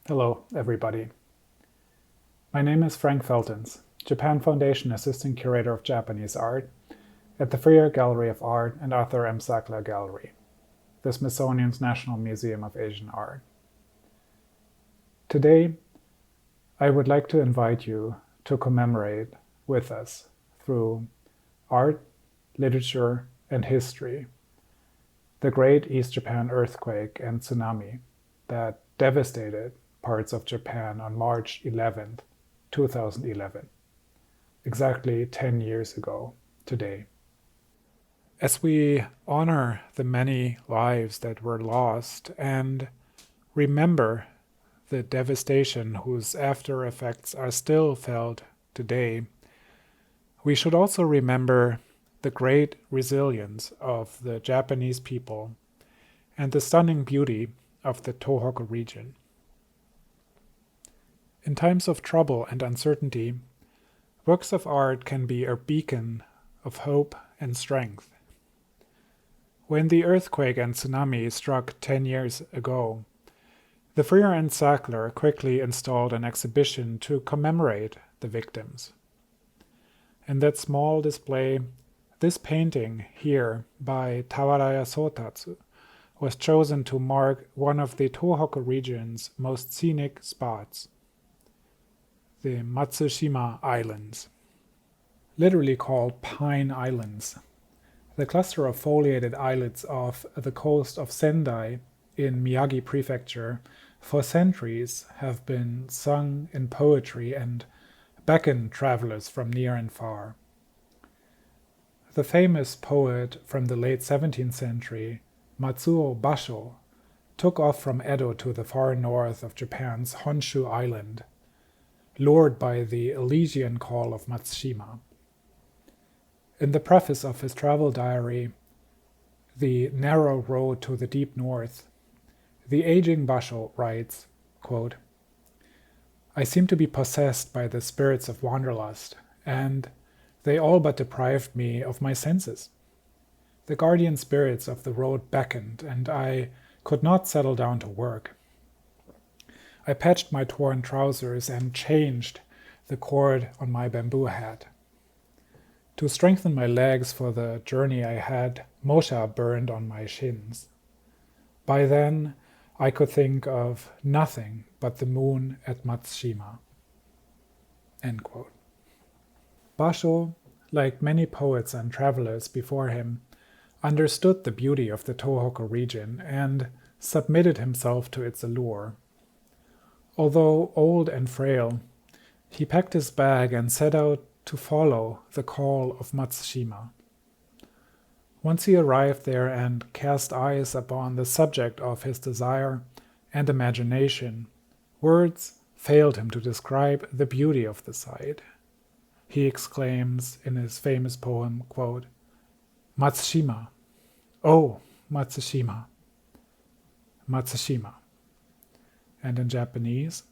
Hello, everybody. My name is Frank Feltens, Japan Foundation Assistant Curator of Japanese Art at the Freer Gallery of Art and Arthur M. Sackler Gallery, the Smithsonian's National Museum of Asian Art. Today, I would like to invite you to commemorate with us through art, literature, and history the great East Japan earthquake and tsunami that devastated parts of Japan on March 11th, 2011, exactly 10 years ago today. As we honor the many lives that were lost and remember the devastation whose after effects are still felt today, we should also remember the great resilience of the Japanese people and the stunning beauty of the Tohoku region. In times of trouble and uncertainty, works of art can be a beacon of hope and strength. When the earthquake and tsunami struck 10 years ago, the Freer and Sackler quickly installed an exhibition to commemorate the victims. In that small display, this painting here by Tawaraya Sotatsu was chosen to mark one of the Tohoku region's most scenic spots, the Matsushima Islands. Literally called Pine Islands, the cluster of foliated islets off the coast of Sendai in Miyagi Prefecture for centuries have been sung in poetry and beckon travelers from near and far. The famous poet from the late 17th century, Matsuo Basho, took off from Edo to the far north of Japan's Honshu Island, lured by the Elysian call of Matsushima. In the preface of his travel diary, The Narrow Road to the Deep North, the aging Basho writes, quote, "I seem to be possessed by the spirits of wanderlust, and they all but deprived me of my senses. The guardian spirits of the road beckoned, and I could not settle down to work. I patched my torn trousers and changed the cord on my bamboo hat. To strengthen my legs for the journey I had mosha burned on my shins. By then, I could think of nothing but the moon at Matsushima." End quote. Basho, like many poets and travelers before him, understood the beauty of the Tohoku region and submitted himself to its allure. Although old and frail, he packed his bag and set out to follow the call of Matsushima. Once he arrived there and cast eyes upon the subject of his desire and imagination, words failed him to describe the beauty of the sight. He exclaims in his famous poem, quote, "Matsushima, oh, Matsushima, Matsushima." And in Japanese,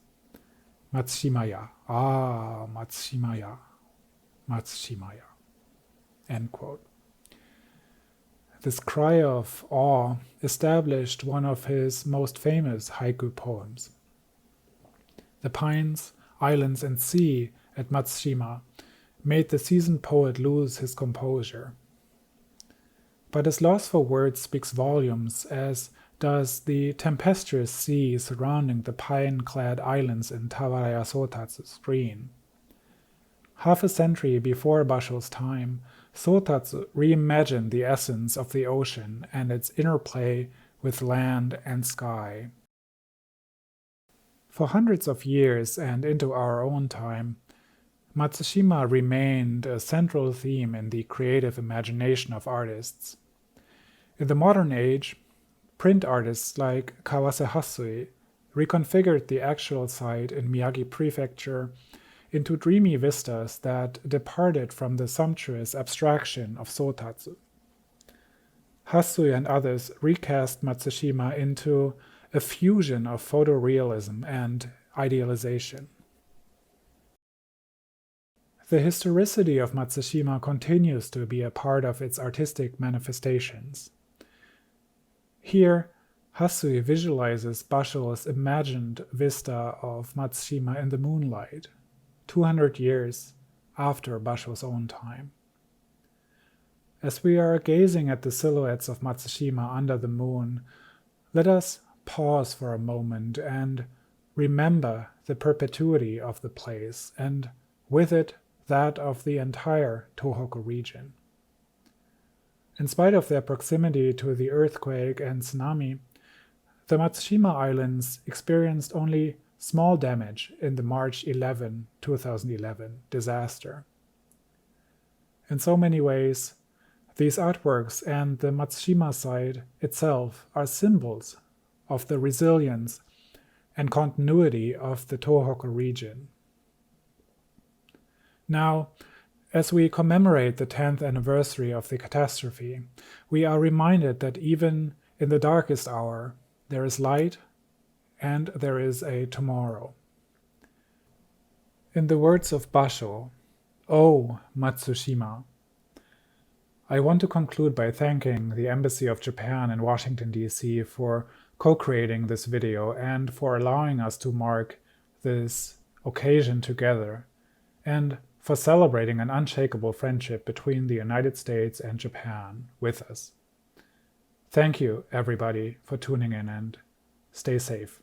"Matsushima-ya, ah, Matsushima-ya, Matsushima-ya." End quote. This cry of awe established one of his most famous haiku poems. The pines, islands, and sea at Matsushima made the seasoned poet lose his composure. But his loss for words speaks volumes, as does the tempestuous sea surrounding the pine-clad islands in Tawaraya Sotatsu's screen. Half a century before Basho's time, Sotatsu reimagined the essence of the ocean and its interplay with land and sky. For hundreds of years and into our own time, Matsushima remained a central theme in the creative imagination of artists. In the modern age, print artists like Kawase Hasui reconfigured the actual site in Miyagi Prefecture into dreamy vistas that departed from the sumptuous abstraction of Sotatsu. Hasui and others recast Matsushima into a fusion of photorealism and idealization. The historicity of Matsushima continues to be a part of its artistic manifestations. Here, Hasui visualizes Basho's imagined vista of Matsushima in the moonlight, 200 years after Basho's own time. As we are gazing at the silhouettes of Matsushima under the moon, let us pause for a moment and remember the perpetuity of the place, and with it that of the entire Tohoku region. In spite of their proximity to the earthquake and tsunami, the Matsushima Islands experienced only small damage in the March 11, 2011 disaster. In so many ways, these artworks and the Matsushima site itself are symbols of the resilience and continuity of the Tohoku region. Now, as we commemorate the 10th anniversary of the catastrophe, we are reminded that even in the darkest hour, there is light and there is a tomorrow. In the words of Basho, "O Matsushima," I want to conclude by thanking the Embassy of Japan in Washington, D.C. for co-creating this video and for allowing us to mark this occasion together, and for celebrating an unshakable friendship between the United States and Japan with us. Thank you, everybody, for tuning in, and stay safe.